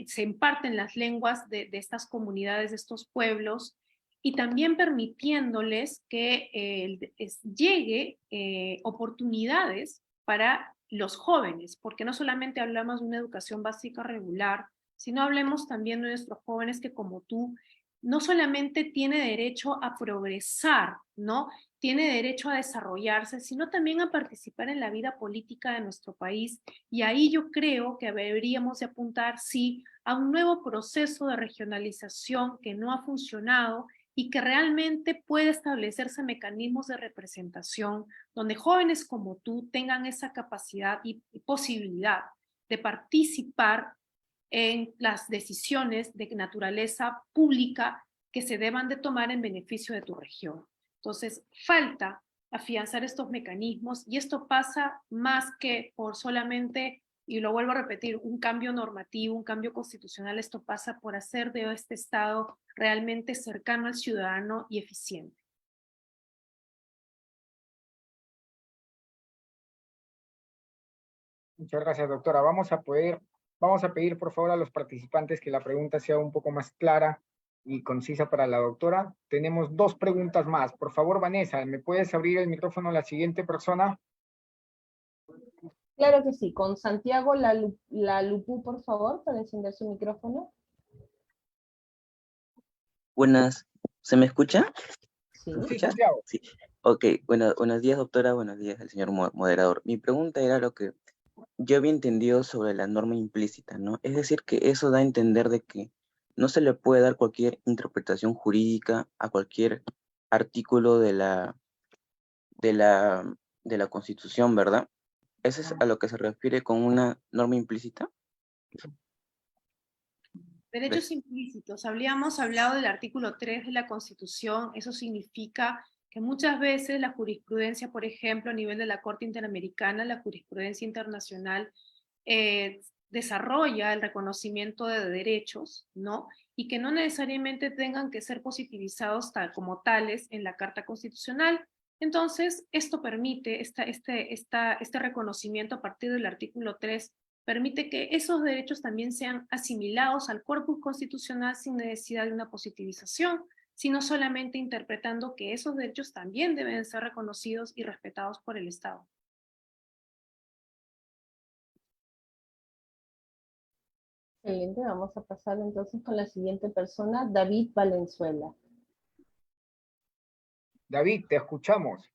C: se imparten las lenguas de estas comunidades, de estos pueblos, y también permitiéndoles que llegue oportunidades para los jóvenes, porque no solamente hablamos de una educación básica regular, sino hablemos también de nuestros jóvenes que, como tú, no solamente tiene derecho a progresar, ¿no? Tiene derecho a desarrollarse, sino también a participar en la vida política de nuestro país. Y ahí yo creo que deberíamos de apuntar, sí, a un nuevo proceso de regionalización que no ha funcionado y que realmente puede establecerse mecanismos de representación donde jóvenes como tú tengan esa capacidad y posibilidad de participar en las decisiones de naturaleza pública que se deban de tomar en beneficio de tu región. Entonces, falta afianzar estos mecanismos, y esto pasa más que por solamente, y lo vuelvo a repetir, un cambio normativo, un cambio constitucional. Esto pasa por hacer de este Estado realmente cercano al ciudadano y eficiente.
B: Muchas gracias, doctora. Vamos a pedir, por favor, a los participantes que la pregunta sea un poco más clara y concisa para la doctora. Tenemos 2 preguntas más. Por favor, Vanessa, ¿me puedes abrir el micrófono a la siguiente persona?
A: Claro que sí, con Santiago Lalupú, por favor, para encender su micrófono.
E: Buenas, ¿se me escucha?
A: Sí.
E: ¿Me
B: Sí,
E: escucha?
B: Santiago.
E: Sí. Ok, buenos días, doctora, buenos días, el señor moderador. Mi pregunta era lo que yo había entendido sobre la norma implícita, ¿no? Es decir, que eso da a entender de que no se le puede dar cualquier interpretación jurídica a cualquier artículo de la Constitución, ¿verdad? ¿Eso es a lo que se refiere con una norma implícita?
C: Derechos implícitos. Habíamos hablado del artículo 3 de la Constitución. Eso significa que muchas veces la jurisprudencia, por ejemplo, a nivel de la Corte Interamericana, la jurisprudencia internacional, desarrolla el reconocimiento de derechos, ¿no? Y que no necesariamente tengan que ser positivizados como tales en la Carta Constitucional. Entonces, esto permite, este reconocimiento a partir del artículo 3, permite que esos derechos también sean asimilados al corpus constitucional sin necesidad de una positivización, sino solamente interpretando que esos derechos también deben ser reconocidos y respetados por el Estado.
A: Excelente, vamos a pasar entonces con la siguiente persona, David Valenzuela.
B: David, te escuchamos.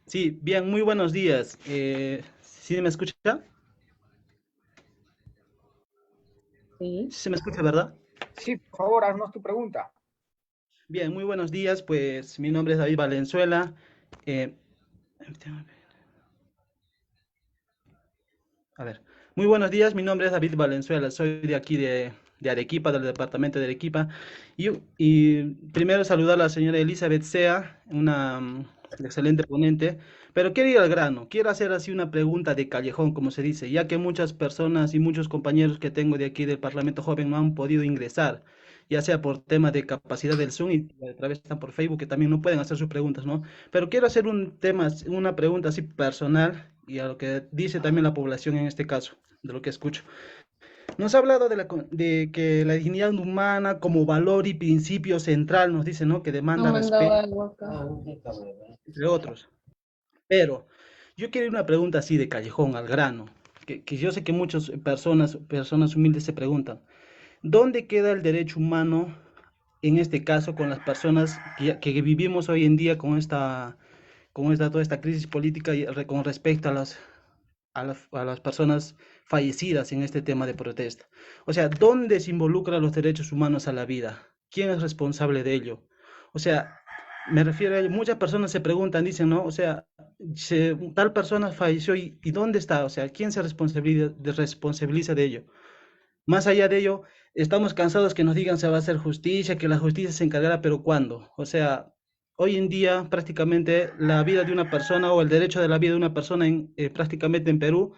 F: Sí, bien, muy buenos días. ¿Sí me escucha?
A: Sí.
F: ¿Sí se me escucha, verdad?
B: Sí, por favor, haznos tu pregunta.
F: Bien, muy buenos días. Pues mi nombre es David Valenzuela. A ver, muy buenos días. Mi nombre es David Valenzuela. Soy de aquí de de Arequipa, del departamento de Arequipa. Y primero saludar a la señora Elizabeth Sea, una excelente ponente, pero quiero ir al grano, quiero hacer así una pregunta de callejón, como se dice, ya que muchas personas y muchos compañeros que tengo de aquí del Parlamento Joven no han podido ingresar, ya sea por tema de capacidad del Zoom y a través están por Facebook, que también no pueden hacer sus preguntas, ¿no? Pero quiero hacer un tema, una pregunta así personal y a lo que dice también la población en este caso, de lo que escucho. Nos ha hablado de que la dignidad humana como valor y principio central, nos dice, ¿no? Que demanda
A: No mandaba
F: respeto,
A: algo acá.
F: entre otros. Pero yo quiero una pregunta así de callejón, al grano, que yo sé que muchas personas humildes se preguntan, ¿dónde queda el derecho humano en este caso con las personas que vivimos hoy en día toda esta crisis política y con respecto a las personas fallecidas en este tema de protesta? O sea, ¿dónde se involucran los derechos humanos a la vida? ¿Quién es responsable de ello? O sea, me refiero a muchas personas se preguntan, dicen, ¿no? O sea, tal persona falleció y ¿dónde está? O sea, ¿quién se responsabiliza de ello? Más allá de ello, estamos cansados que nos digan se va a hacer justicia, que la justicia se encargará, pero ¿cuándo? O sea, hoy en día prácticamente la vida de una persona o el derecho de la vida de una persona prácticamente en Perú,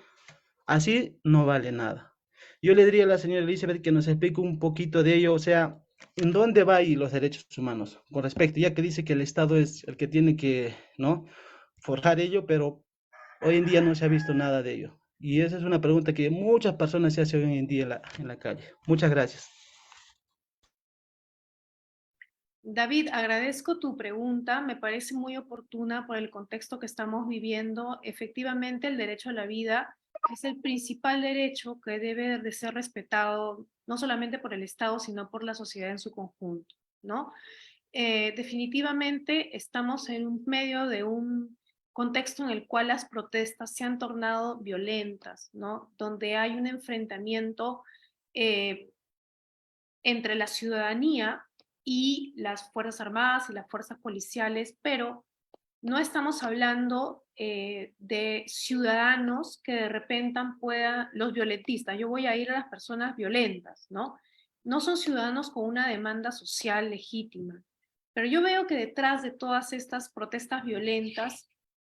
F: así no vale nada. Yo le diría a la señora Elizabeth que nos explique un poquito de ello, o sea, ¿en dónde va ahí los derechos humanos? Con respecto, ya que dice que el Estado es el que tiene que, ¿no? Forjar ello, pero hoy en día no se ha visto nada de ello. Y esa es una pregunta que muchas personas se hacen hoy en día en la calle. Muchas gracias.
C: David, agradezco tu pregunta, me parece muy oportuna por el contexto que estamos viviendo. Efectivamente, el derecho a la vida es el principal derecho que debe de ser respetado, no solamente por el Estado, sino por la sociedad en su conjunto, ¿no? Definitivamente estamos en un medio de un contexto en el cual las protestas se han tornado violentas, ¿no? Donde hay un enfrentamiento entre la ciudadanía y las Fuerzas Armadas y las fuerzas policiales, pero no estamos hablando de ciudadanos que de repente puedan, los violentistas, yo voy a ir a las personas violentas, ¿no? No son ciudadanos con una demanda social legítima. Pero yo veo que detrás de todas estas protestas violentas,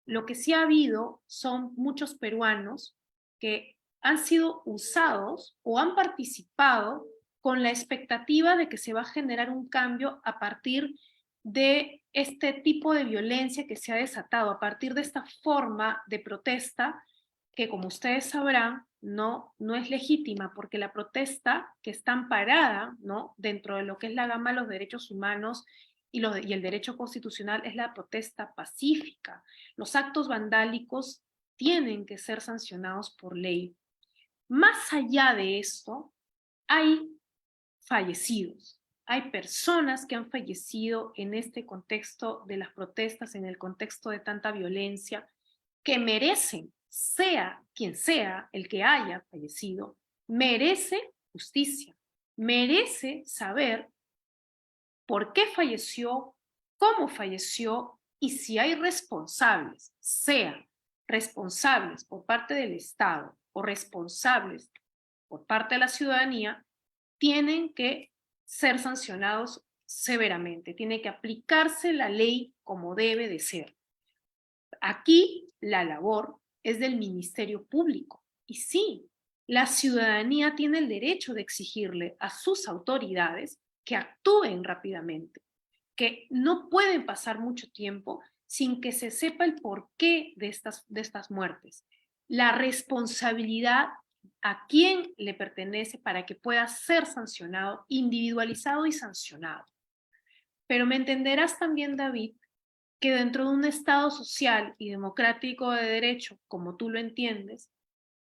C: lo que sí ha habido son muchos peruanos que han sido usados o han participado con la expectativa de que se va a generar un cambio a partir de este tipo de violencia que se ha desatado, a partir de esta forma de protesta que, como ustedes sabrán, no es legítima, porque la protesta que está amparada, ¿no?, dentro de lo que es la gama de los derechos humanos y el derecho constitucional es la protesta pacífica. Los actos vandálicos tienen que ser sancionados por ley. Más allá de esto, hay fallecidos. Hay personas que han fallecido en este contexto de las protestas, en el contexto de tanta violencia, que merecen, sea quien sea el que haya fallecido, merece justicia, merece saber por qué falleció, cómo falleció y si hay responsables, sean responsables por parte del Estado o responsables por parte de la ciudadanía, tienen que ser sancionados severamente, tiene que aplicarse la ley como debe de ser. Aquí la labor es del Ministerio Público y sí, la ciudadanía tiene el derecho de exigirle a sus autoridades que actúen rápidamente, que no pueden pasar mucho tiempo sin que se sepa el porqué de estas muertes. La responsabilidad a quién le pertenece para que pueda ser sancionado, individualizado y sancionado. Pero me entenderás también, David, que dentro de un Estado social y democrático de derecho, como tú lo entiendes,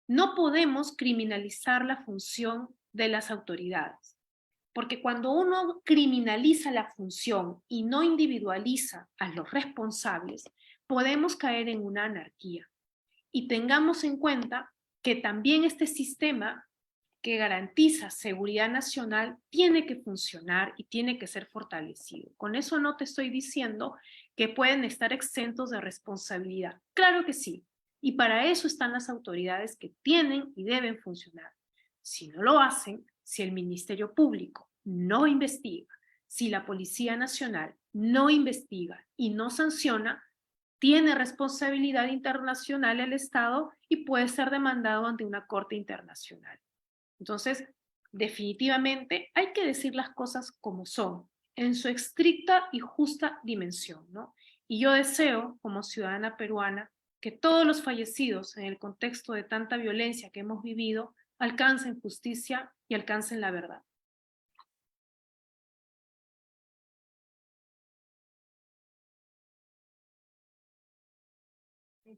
C: no podemos criminalizar la función de las autoridades. Porque cuando uno criminaliza la función y no individualiza a los responsables, podemos caer en una anarquía. Y tengamos en cuenta que también este sistema que garantiza seguridad nacional tiene que funcionar y tiene que ser fortalecido. Con eso no te estoy diciendo que pueden estar exentos de responsabilidad. Claro que sí. Y para eso están las autoridades que tienen y deben funcionar. Si no lo hacen, Si el Ministerio Público no investiga, si la Policía Nacional no investiga y no sanciona, tiene responsabilidad internacional el Estado y puede ser demandado ante una corte internacional. Entonces, definitivamente hay que decir las cosas como son, en su estricta y justa dimensión, ¿no? Y yo deseo, como ciudadana peruana, que todos los fallecidos en el contexto de tanta violencia que hemos vivido alcancen justicia y alcancen la verdad.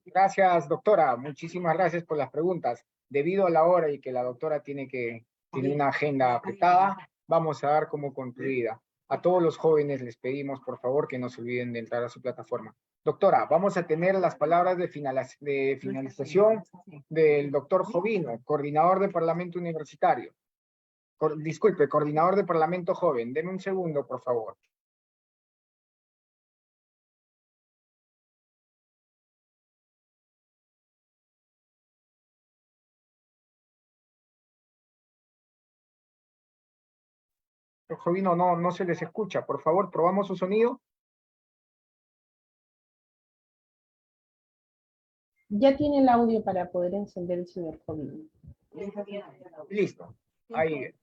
B: Gracias, doctora. Muchísimas gracias por las preguntas. Debido a la hora y que la doctora tiene una agenda apretada, vamos a dar como concluida. A todos los jóvenes les pedimos, por favor, que no se olviden de entrar a su plataforma. Doctora, vamos a tener las palabras de finalización del doctor Jovino, coordinador de Parlamento Universitario. Disculpe, coordinador de Parlamento Joven. Deme un segundo, por favor. Jovino, no se les escucha. Por favor, probamos su sonido.
A: Ya tiene el audio para poder encender el señor Jovino.
B: Listo. Ahí.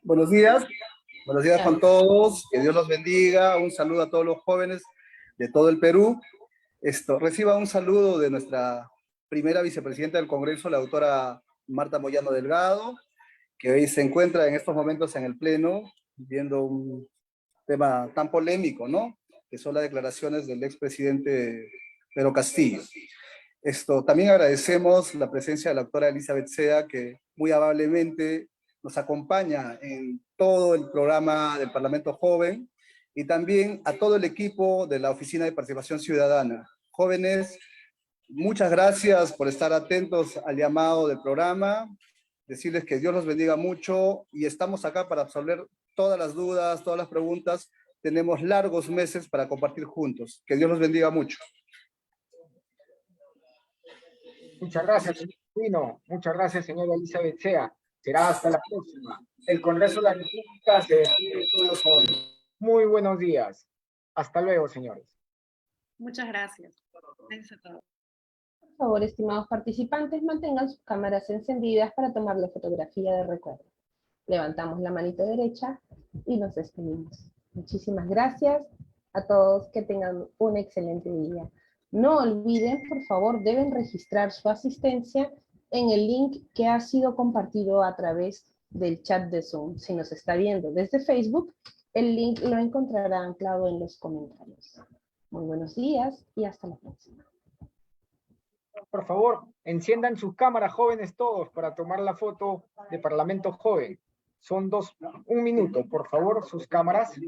G: Buenos días con todos, que Dios los bendiga, un saludo a todos los jóvenes de todo el Perú. Reciba un saludo de nuestra primera vicepresidenta del Congreso, la doctora Marta Moyano Delgado, que hoy se encuentra en estos momentos en el Pleno, viendo un tema tan polémico, ¿no? Que son las declaraciones del expresidente Pedro Castillo. También agradecemos la presencia de la doctora Elizabeth Sea, que muy amablemente nos acompaña en todo el programa del Parlamento Joven, y también a todo el equipo de la Oficina de Participación Ciudadana. Jóvenes, muchas gracias por estar atentos al llamado del programa, decirles que Dios los bendiga mucho, y estamos acá para absolver todas las dudas, todas las preguntas. Tenemos largos meses para compartir juntos. Que Dios los bendiga mucho.
B: Muchas gracias, señor Pino. Muchas gracias, señora Elizabeth Sea. Será hasta la próxima. El Congreso de la República se despide de todos los jóvenes. Muy buenos días. Hasta luego, señores.
C: Muchas gracias. Gracias a todos.
A: Por favor, estimados participantes, mantengan sus cámaras encendidas para tomar la fotografía de recuerdo. Levantamos la manito derecha y nos despedimos. Muchísimas gracias a todos, que tengan un excelente día. No olviden, por favor, deben registrar su asistencia en el link que ha sido compartido a través del chat de Zoom. Si nos está viendo desde Facebook, el link lo encontrará anclado en los comentarios. Muy buenos días y hasta la próxima.
B: Por favor, enciendan sus cámaras, jóvenes todos, para tomar la foto de Parlamento Joven. Son un minuto, por favor, sus cámaras.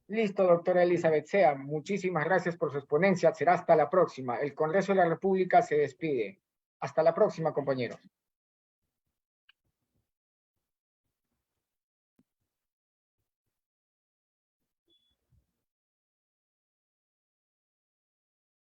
B: Listo, doctora Elizabeth Sea. Muchísimas gracias por su exponencia. Será hasta la próxima. El Congreso de la República se despide. Hasta la próxima, compañeros.